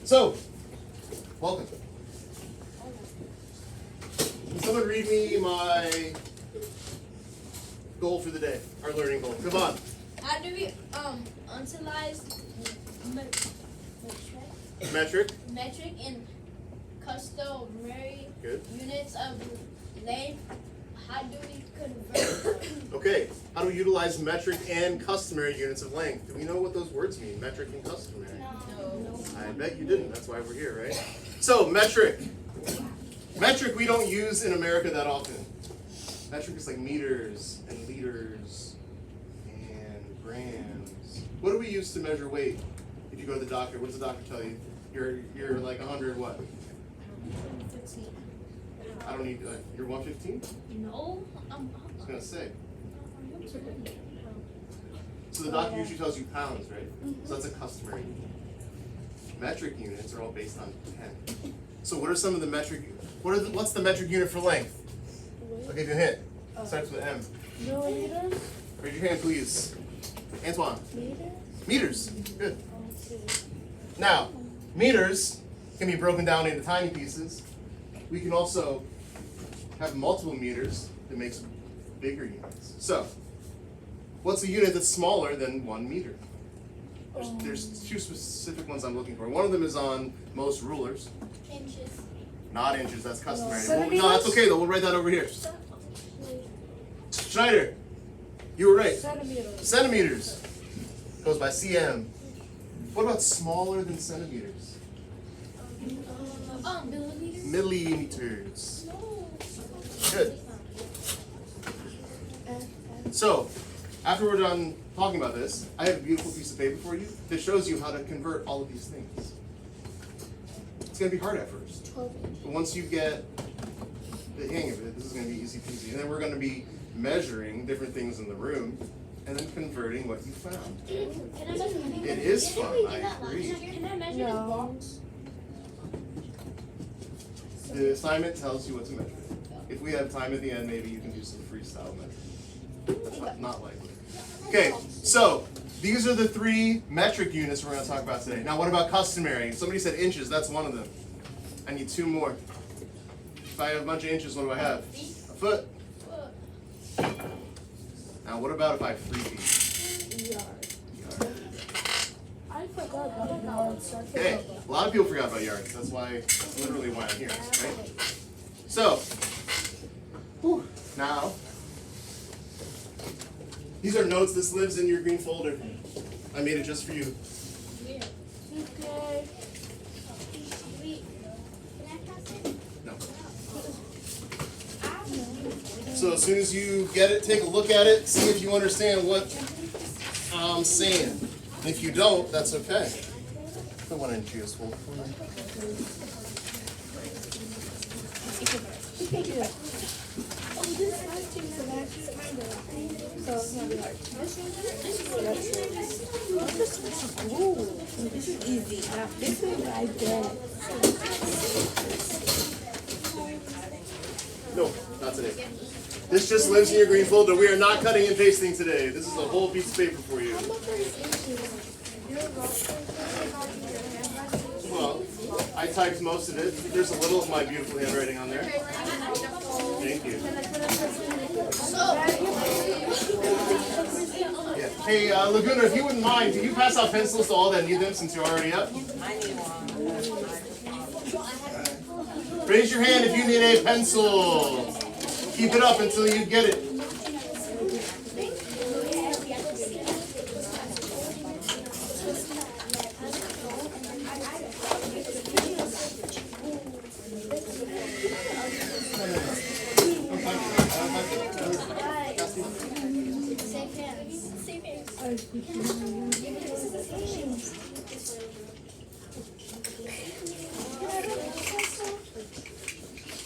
So, welcome. Can someone read me my goal for the day? Our learning goal. Come on. How do we utilize Metric. metric and customary Good. units of length? How do we convert them? Okay. How do we utilize metric and customary units of length? Do we know what those words mean? Metric and customary. No. I bet you didn't. That's why we're here, right? So, metric. Metric we don't use in America that often. Metric is like meters and liters and grams. What do we use to measure weight? If you go to the doctor, what does the doctor tell you? You're like 100 what? 15. I don't need, you're 115? No. I was going to say. So the doctor usually tells you pounds, right? So that's a customary unit. Metric units are all based on 10. So what are some of the metric, what's the metric unit for length? I'll give you a hint. Starts with M. Millimeters? Raise your hand, please. Antoine. Meters. Good. Now, meters can be broken down into tiny pieces. We can also have multiple meters that makes bigger units. So, what's a unit that's smaller than 1 meter? There's two specific ones I'm looking for. One of them is on most rulers. Inches. Not inches, that's customary. Centimeters? No, that's okay though. We'll write that over here. Schneider, you were right. Centimeters. Centimeters goes by cm. What about smaller than centimeters? Millimeters. Millimeters. No. Good. So, after we're done talking about this, I have a beautiful piece of paper for you that shows you how to convert all of these things. It's going to be hard at first. But once you get the hang of it, this is going to be easy peasy. And then we're going to be measuring different things in the room and then converting what you found. It is fun, I agree. Can I measure No. this box? The assignment tells you what to measure. If we have time at the end, maybe you can do some freestyle measuring. That's not likely. Okay, so these are the 3 metric units we're going to talk about today. Now, what about customary? Somebody said inches. That's one of them. I need 2 more. If I have a bunch of inches, what do I have? A foot. Now, what about if I have 3 feet? Yard. I forgot about yards. Okay, a lot of people forgot about yards. That's literally why I'm here, right? So, now, these are notes. This lives in your green folder. I made it just for you. Okay. No. So as soon as you get it, take a look at it, see if you understand what I'm saying. And if you don't, that's okay. Put one in Gia's folder for me. Ooh, this is easy. Now, this is what I get. No, not today. This just lives in your green folder. We are not cutting and pasting today. This is a whole piece of paper for you. Well, I typed most of it. There's a little of my beautiful handwriting on there. Thank you. Yeah. Hey, Laguna, if you wouldn't mind, can you pass out pencils to all that need them since you're already up? Raise your hand if you need a pencil. Keep it up until you get it.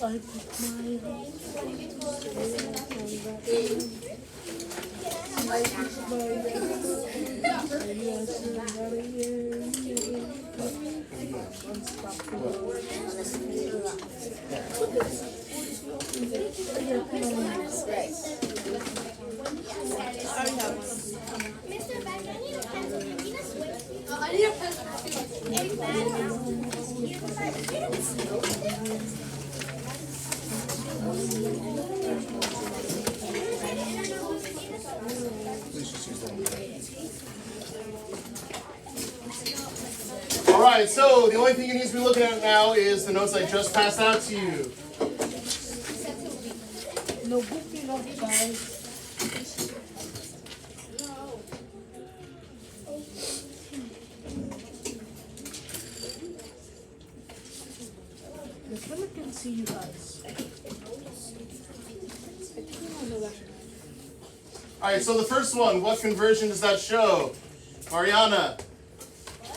I put I need a pencil. All right, so the only thing you need to be looking at now is the notes I just passed out to you. No goofing off, guys. Let's let me see you guys. All right, so the first one, what conversion does that show? Mariana,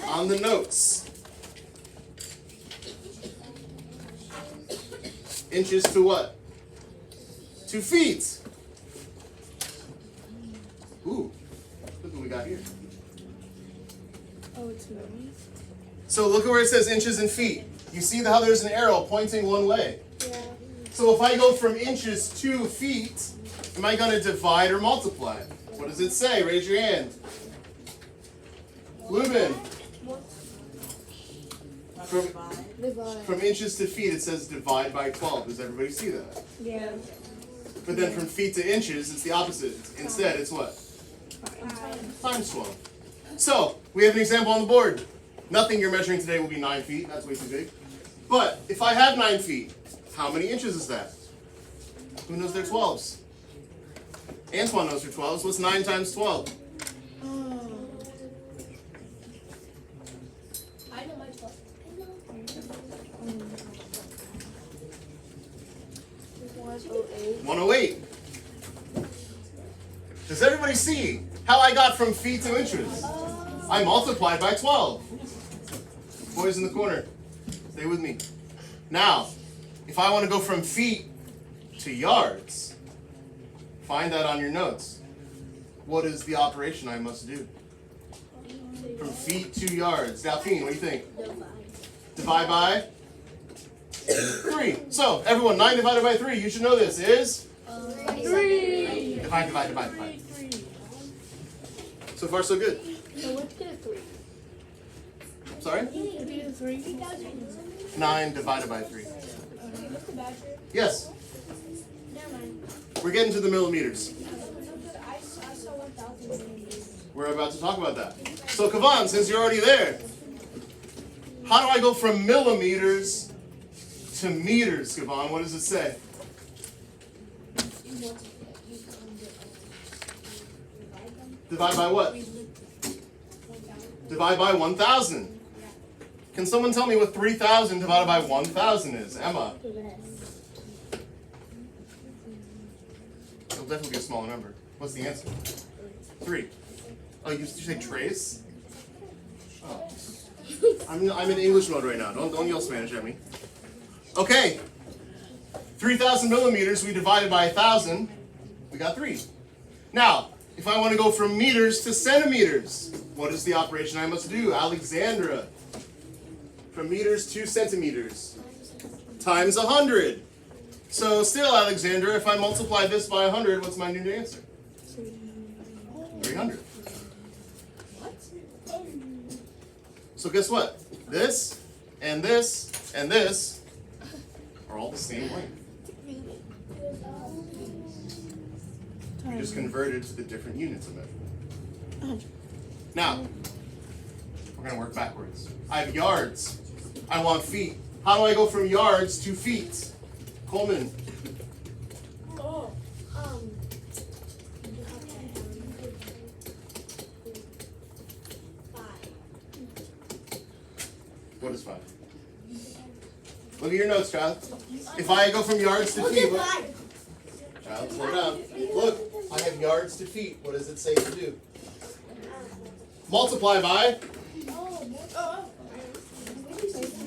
on the notes. Inches to what? To feet. Ooh, look what we got here. Oh, it's me. So look at where it says inches and feet. You see how there's an arrow pointing one way. Yeah. So if I go from inches to feet, am I going to divide or multiply? What does it say? Raise your hand. Lubin. From inches to feet, it says divide by 12. Does everybody see that? Yeah. But then from feet to inches, it's the opposite. Instead, it's what? Times 12. So, we have an example on the board. Nothing you're measuring today will be 9 feet. That's way too big. But if I have 9 feet, how many inches is that? Who knows their 12s? Antoine knows her 12s. What's 9 times 12? I know my 12. 108. Does everybody see how I got from feet to inches? I multiplied by 12. Boys in the corner, stay with me. Now, if I want to go from feet to yards, find that on your notes. What is the operation I must do? From feet to yards. Delphine, what do you think? Divide by 3. So, everyone, 9 divided by 3, you should know this, is? 3. Divide. So far, so good. So let's get a 3. Sorry? Let's get a 3. 9 divided by 3. Mr. Badger. Yes, Never mind. we're getting to the millimeters. I saw 1,000. We're about to talk about that. So, Kavan, since you're already there, how do I go from millimeters to meters, Kavan? What does it say? Divide by what? Divide by 1,000. Can someone tell me what 3,000 divided by 1,000 is? Emma. It'll definitely be a smaller number. What's the answer? 3. Oh, you say trace? Oh. I'm in English mode right now. Don't yell Spanish at me. Okay. 3,000 millimeters, we divided by 1,000. We got 3. Now, if I want to go from meters to centimeters, what is the operation I must do? Alexandra. From meters to centimeters. Times 100. So still, Alexandra, if I multiply this by 100, what's my new answer? 300. So guess what? This, and this, and this are all the same length. We just converted to the different units of measurement. Now, we're going to work backwards. I have yards. I want feet. How do I go from yards to feet? Coleman. Oh, What is 5? Look at your notes, child. If I go from yards to feet, what? Child, slow down. Look, I have yards to feet. What does it say to do? Multiply by?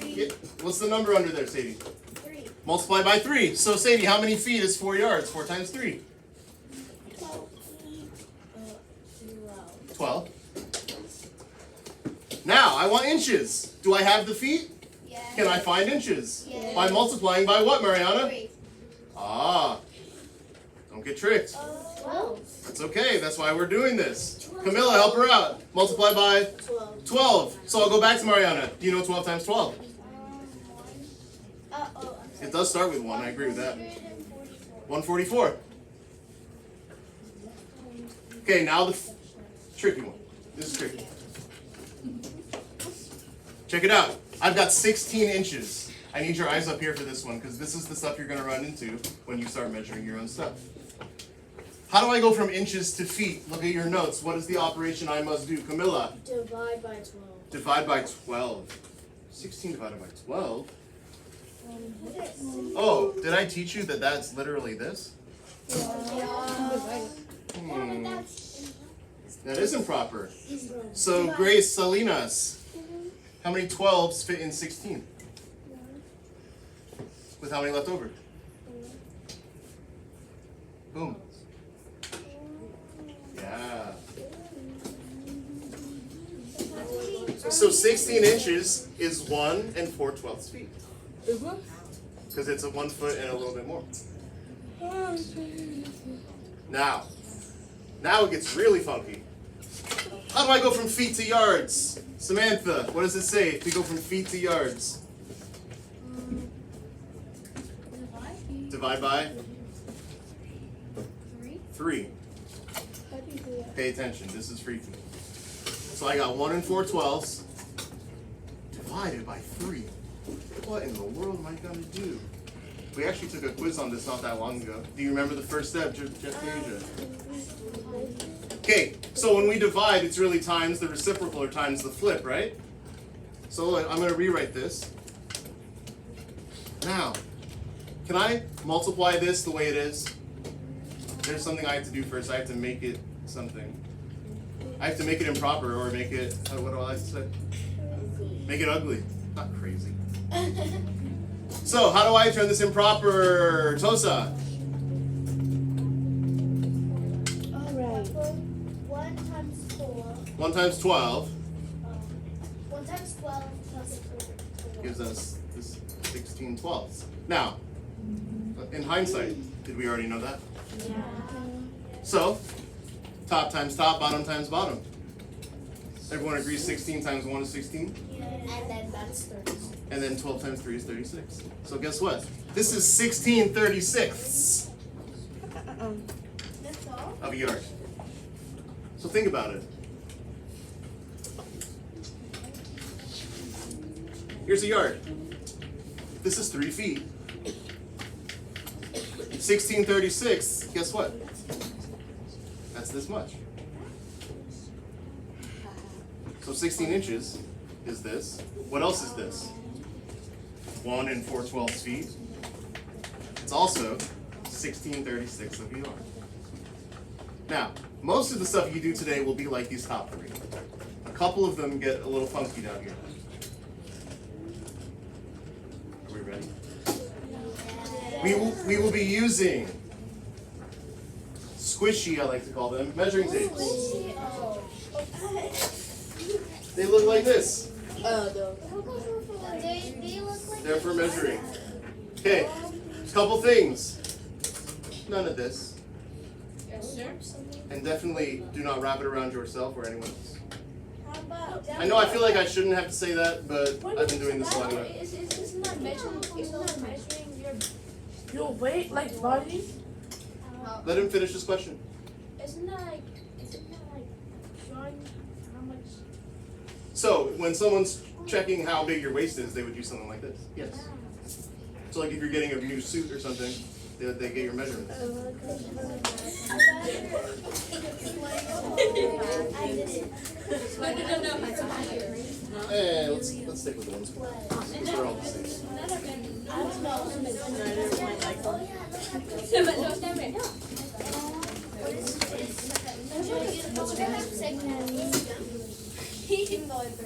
Yeah, what's the number under there, Sadie? 3. Multiply by 3. So, Sadie, how many feet is 4 yards? 4 times 3. 12. Now, I want inches. Do I have the feet? Yeah. Can I find inches? Yeah. By multiplying by what, Mariana? 3. Ah. Don't Don't get tricked. 12. That's okay. That's why we're doing this. Camilla, help her out. Multiply by 12. So I'll go back to Mariana. Do you know 12 times 12? It does start with 1. I agree with that. 144. Okay, now the tricky one. This is tricky. Check it out. I've got 16 inches. I need your eyes up here for this one because this is the stuff you're going to run into when you start measuring your own stuff. How do I go from inches to feet? Look at your notes. What is the operation I must do? Camilla? Divide by 12. Divide by 12. 16 divided by 12? Oh, did I teach you that that's literally this? That is improper. So, Grace Salinas, how many 12s fit in 16? With how many left over? Boom. Yeah. So 16 inches is 1 4/12 feet. Because it's a 1 foot and a little bit more. Now it gets really funky. How do I go from feet to yards? Samantha, what does it say if we go from feet to yards? Divide by 3. Pay attention, this is freaky. So I got 1 4/12 divided by 3. What in the world am I going to do? We actually took a quiz on this not that long ago. Do you remember the first step, Jeff Asia? Okay, so when we divide, it's really times the reciprocal or times the flip, right? So look, I'm going to rewrite this. Now, can I multiply this the way it is? There's something I have to do first. I have to make it something. I have to make it improper or make it, what do I like to say? Make it ugly. Not crazy. So, how do I turn this improper? Tosa? Alright. 1 times 4. 1 times 12 1 times 12 plus 4. gives us this 16 twelfths. Now, in hindsight, did we already know that? Yeah. So, top times top, bottom times bottom. Everyone agrees 16 times 1 is 16? And then that's 30. And then 12 times 3 is 36. So guess what? This is 16/36 That's all? of a yard. So think about it. Here's a yard. This is 3 feet. 16/36, guess what? That's this much. So 16 inches is this. What else is this? 1 4/12 feet. It's also 16/36 of a yard. Now, most of the stuff you do today will be like these top 3. A couple of them get a little funky down here. Are we ready? We will be using squishy, I like to call them, measuring tapes. They look like this. They look like They're for measuring. Okay, couple things. None of this. Yes, sir. And definitely do not wrap it around yourself or anyone else. How about I know I feel like I shouldn't have to say that, but I've been doing this long enough. Isn't that measuring your Your weight, like body? Let him finish his question. isn't that like showing how much So, when someone's checking how big your waist is, they would do something like this. Yes. So, like if you're getting a new suit or something, they get your measurements. Eh, let's stick with the ones. These are all the same.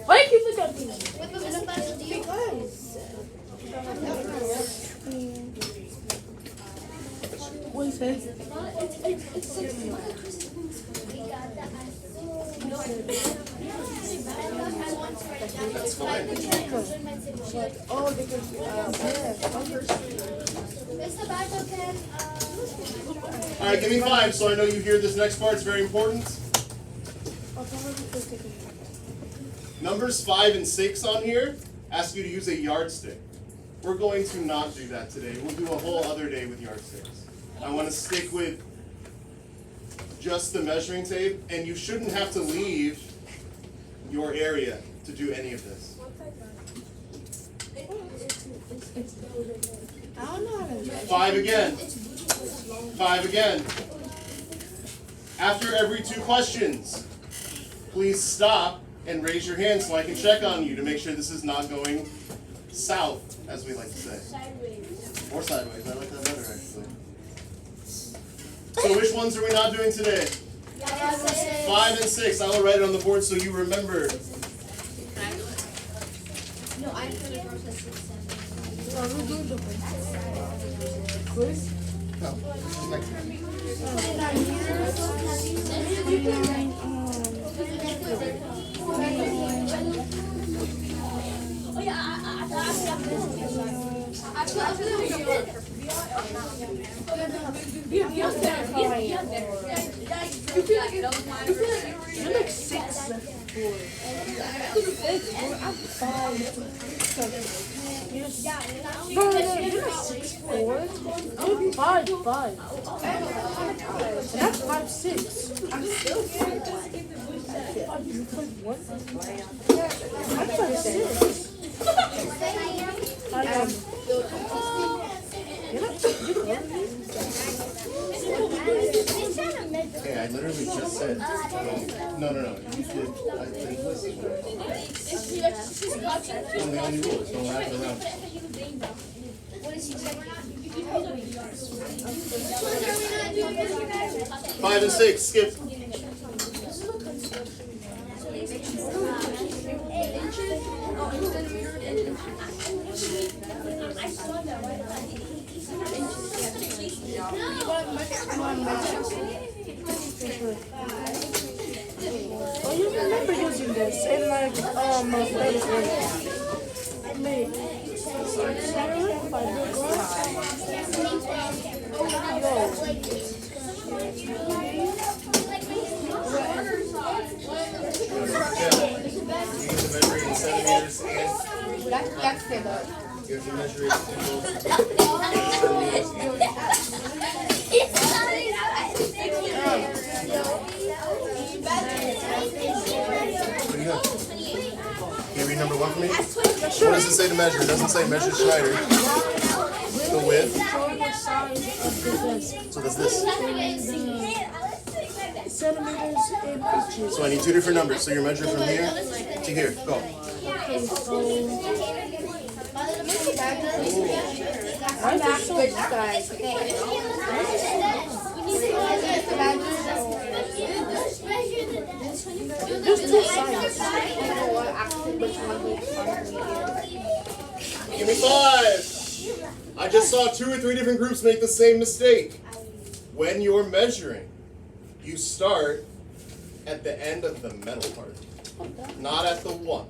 Why do you keep looking at me? What is it? That's fine. Oh, because Mr. Bato can, All right, give me 5 so I know you hear this next part. It's very important. Numbers 5 and 6 on here ask you to use a yardstick. We're going to not do that today. We'll do a whole other day with yardsticks. I want to stick with just the measuring tape, and you shouldn't have to leave your area to do any of this. I don't know how to measure. 5 again. 5 again. After every 2 questions, please stop and raise your hand so I can check on you to make sure this is not going south, as we like to say. sideways. Or sideways. I like that better, actually. So which ones are we not doing today? 5 and 6. I will write it on the board so you remember. No, I'm for the process 6, 7. We're doing the quiz. No. Oh yeah, You're like 6 left for. I'm 5. No, you're not 6'4". I'm 5'5". And that's 5'6". I'm still 5'1". You put 1? I'm 5'6". You're not Hey, I literally just said. No. You did. I didn't listen. Well, the only rule is don't wrap it around. What is he saying? 5 and 6. Skip. Oh, you remember using this in like third grade. Wait. You have to measure it in centimeters and That's the you have to measure it in both. What do you got? Can you read number 1 for me? What does it say to measure? It doesn't say measure Schneider. The width. So does this. Centimeters and inches. So I need 2 different numbers. So you're measuring from here to here. Go. I'm not switch guys. There's 2 sides. Give me 5. I just saw 2 or 3 different groups make the same mistake. When you're measuring, you start at the end of the metal part, not at the 1.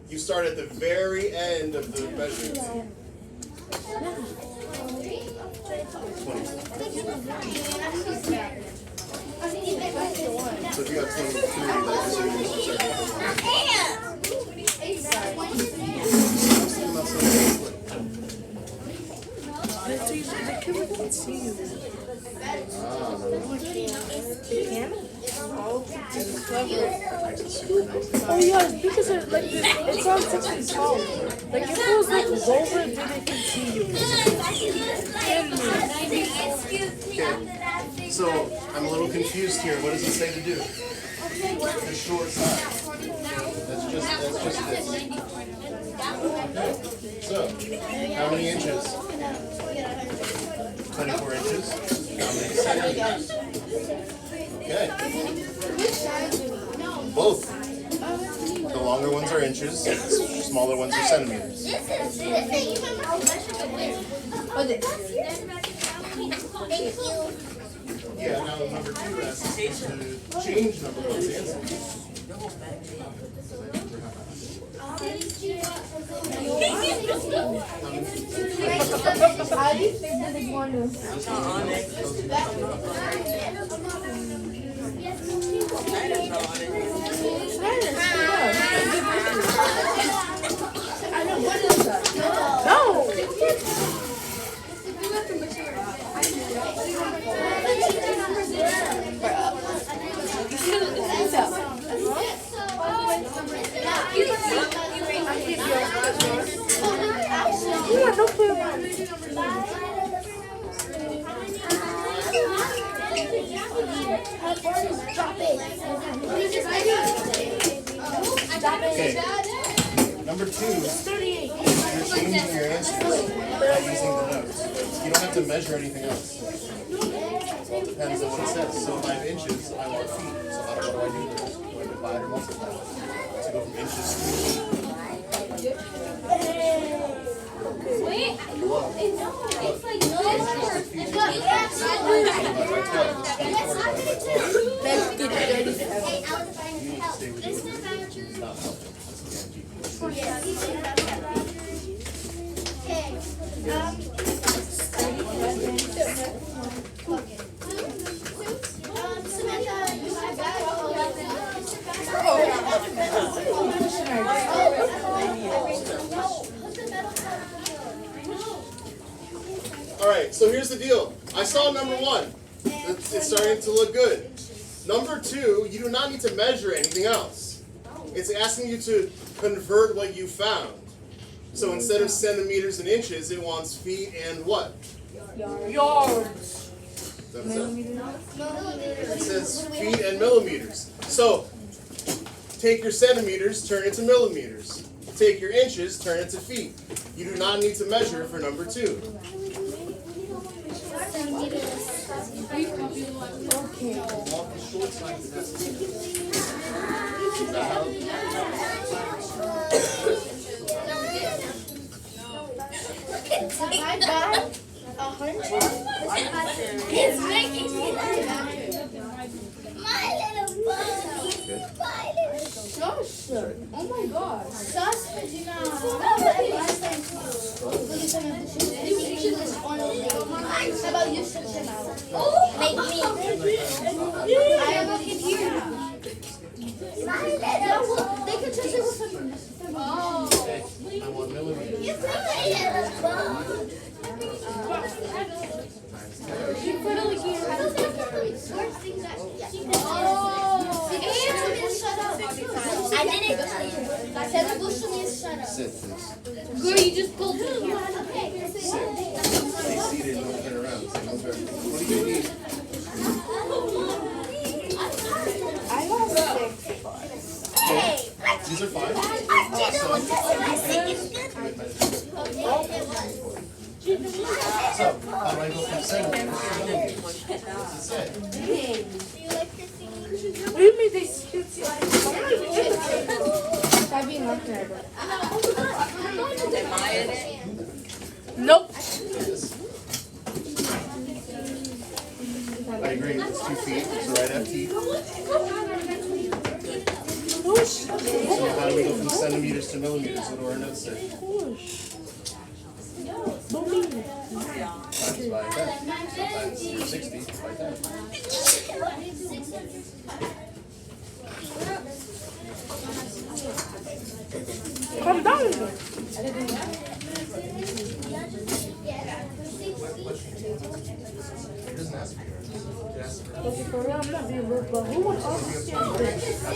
You start at the very end of the measuring tape. 20. So if you got 23, that's your Oh yeah, because it, like it's on 6 feet tall. Like if it was like lower, then they can see you. Okay. So I'm a little confused here. What does it say to do? The short side. That's just this. So how many inches? 24 inches. How many centimeters? Okay. Both. The longer ones are inches, smaller ones are centimeters. Yeah, now number 2 asks us to change number 1's answer. Okay. Number 2, you're changing your answers by using the notes. You don't have to measure anything else. Depends on what it says. So if I have inches, I want feet. So what do I do? Do I divide or multiply? To go from inches to feet. Wait, no, it's like no. Let's get ready to have You need to stay with your it's not helpful. Alright, so here's the deal. I saw number 1. It's starting to look good. Number 2, you do not need to measure anything else. It's asking you to convert what you found. So instead of centimeters and inches, it wants feet and what? yards. That is it. It says feet and millimeters. So take your centimeters, turn it to millimeters. Take your inches, turn it to feet. You do not need to measure for number 2. I got 100. It's making me My little bunny. My little Josh, oh my god. How about you sit him out? Make me. I am looking here. They can touch it with something. Oh. I want millimeters. You put my little bone. You put it here. I didn't tell you. I said the bush to me is shut up. Sit, please. Girl, you just pulled it. Sit. Stay seated, don't turn around. Say no turn. What do you need? I lost 6. Okay. These are 5. So, how do I go from centimeters to millimeters? What does it say? What do you mean they shoot you? I've been looking at it. Nope. I agree, it's 2 feet, so right at feet. So how do we go from centimeters to millimeters? What do our notes say? Times by 10. Times 60 by 10. Calm down. It doesn't ask for yours. It asks for Okay, for real, I'm not being rude, but who would understand this?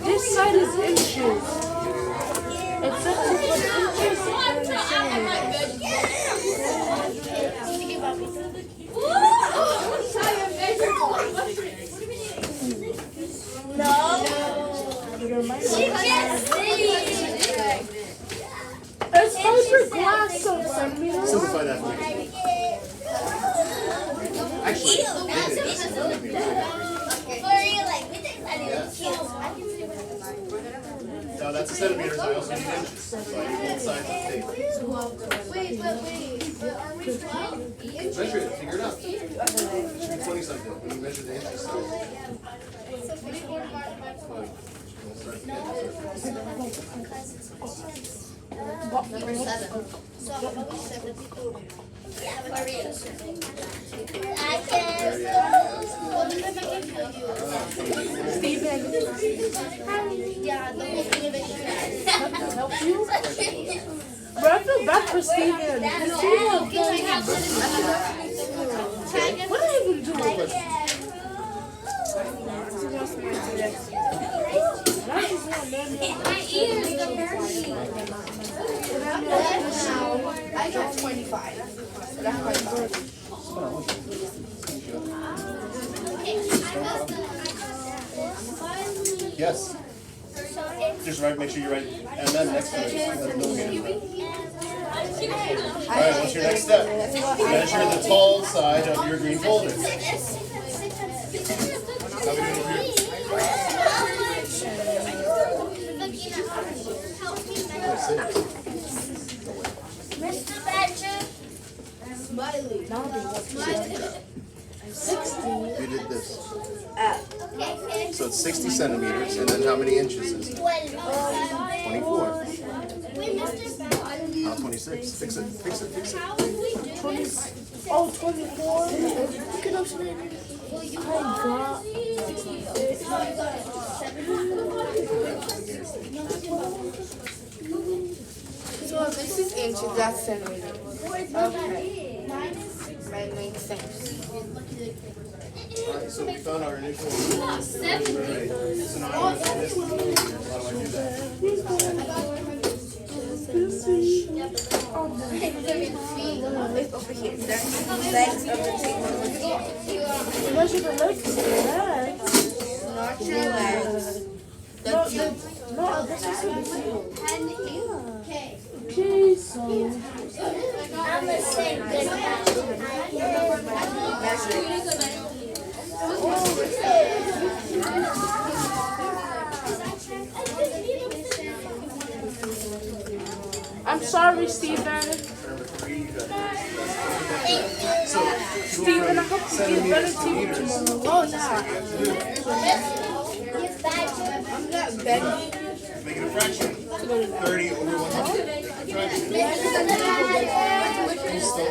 This side is inches. Except for the inches and it's hard for glass of centimeters. Simplify that for me. Actually, maybe this is millimeters. No, that's the centimeters. I also need inches. So I need both sides of the tape. Wait. But are we 12? Measure it. Figure it out. It should be 20 something when you measure the inches. So Number 7. So I'm always 72. I can't. What did I make for you? Steven, Yeah, the whole thing of it. help you? But I feel bad for Steven. Because Steven, what are you even doing? My ears are burning. I got 25. That's my birthday. Yes. Just write. Make sure you write MM next to it. All right. What's your next step? Measure the tall side of your green folder. How we doing over here? Mr. Badger. We did this. Okay. So it's 60 centimeters, and then how many inches is it? 24. Now 26. Fix it. Fix it. Fix it. Oh, 24? So this is inches, that's centimeters. Okay. That makes sense. Alright, so we found our initial. Alright, so now I'm going to this. How do I do that? It's over here. That's the legs of the table. Measure the legs. Not your legs. The tube. No, this is the table. Okay. Okay, so. I'm the same good I'm sorry, Steven. Number 3, you got So, Steven, I hope you get better team tomorrow. Oh, yeah. I'm not better. make it a fraction. 30 over 100. Make it a fraction.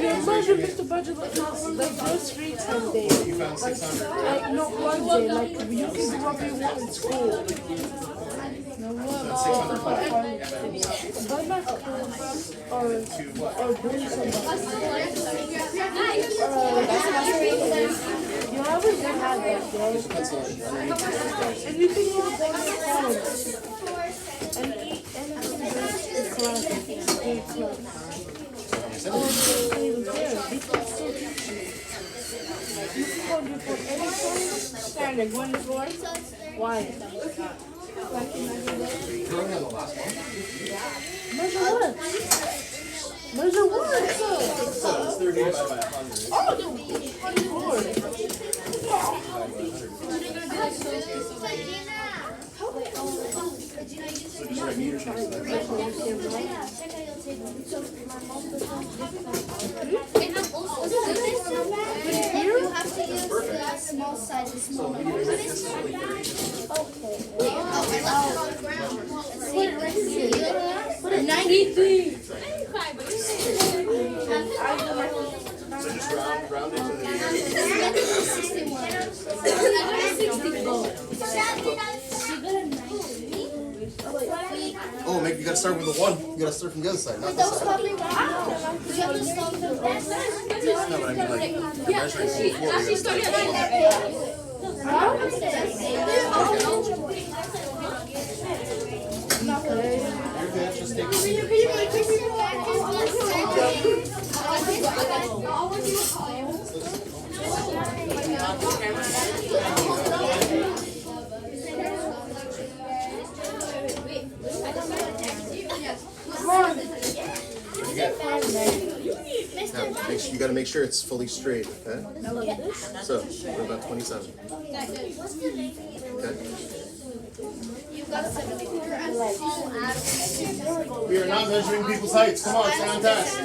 Yeah, imagine Mr. Budget like grocery Sunday. You found 600. Like, no, one day, like, you can do whatever you want in school. That's 600 left. Buy my clothes or bring somebody. You always have that, bro. And you can even buy your clothes. And eat anything that's the class. Oh, even there. You can still teach you. You can go do for anything. Standing, 1 floor. Why? Measure what? Measure what? So it's 30 divided by 100. Oh, no. 1 floor. So just write meters next to that. You have to use the small size, the small So meters, this is only 30. Put it right here. Put it 93. So just round it to the Oh, you gotta start with the 1. You gotta start from the other side, not this side. No, but I mean, like, you're measuring from the floor. You're good, just take You gotta make sure it's fully straight, okay? So, we're about 27. Okay? We are not measuring people's heights. Come on, stay on task.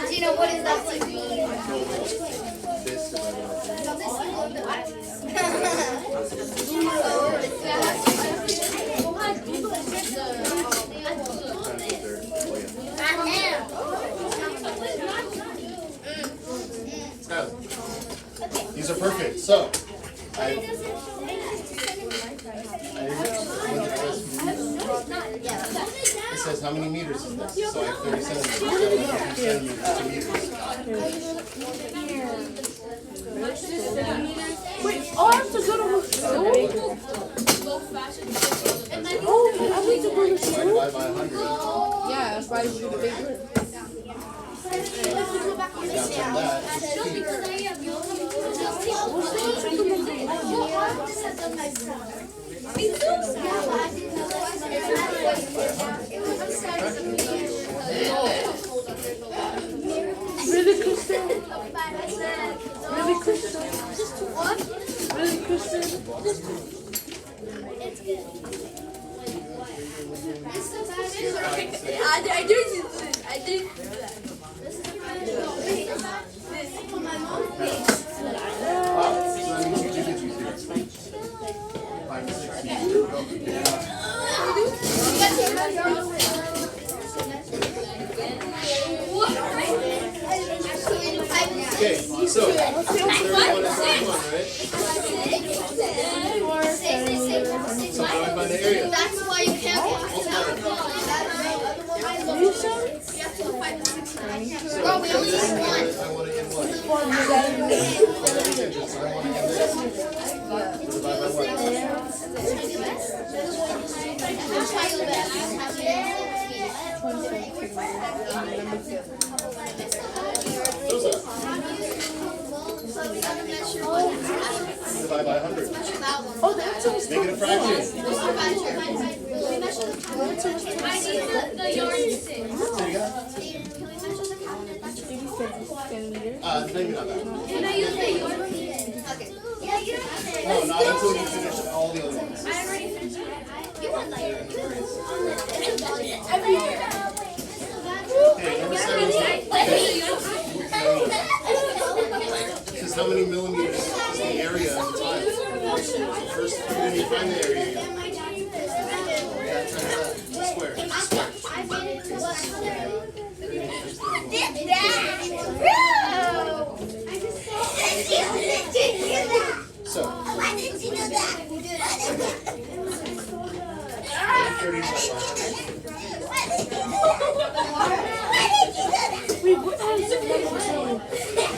Gina, what is that like? Skylar, these are perfect. So, it says how many meters is this? So I have 30 centimeters. So I have 50 centimeters to meters. Wait, oh, I have to go to the school? Oh, I need to go to So I school? divide by 100. Yeah, that's why you do the big group. Now from that, it's feet. Really, Kristen? Really, Kristen? Really, Kristen? I didn't do this. I didn't do that. So that means you did it, you did it. 5 to 6 meters. Okay, so 31 and 31, right? So how do I find the area? That's why you can't Bro, we only need one. I want to get what? So I want to get this. So divide by what? Try your best. Those are. Divide by 100. Oh, that's a Make it a fraction. I need the yardstick. Say it again. Maybe not that one. Can I use the yardstick? Okay. Yeah, you don't have to. No, not until you finish all the other ones. I already finished it. You want like Okay, number 17. This is how many millimeters is the area of the tile. So first, when you find the area, yeah, times that. Square. So, 30 Wait, what has it?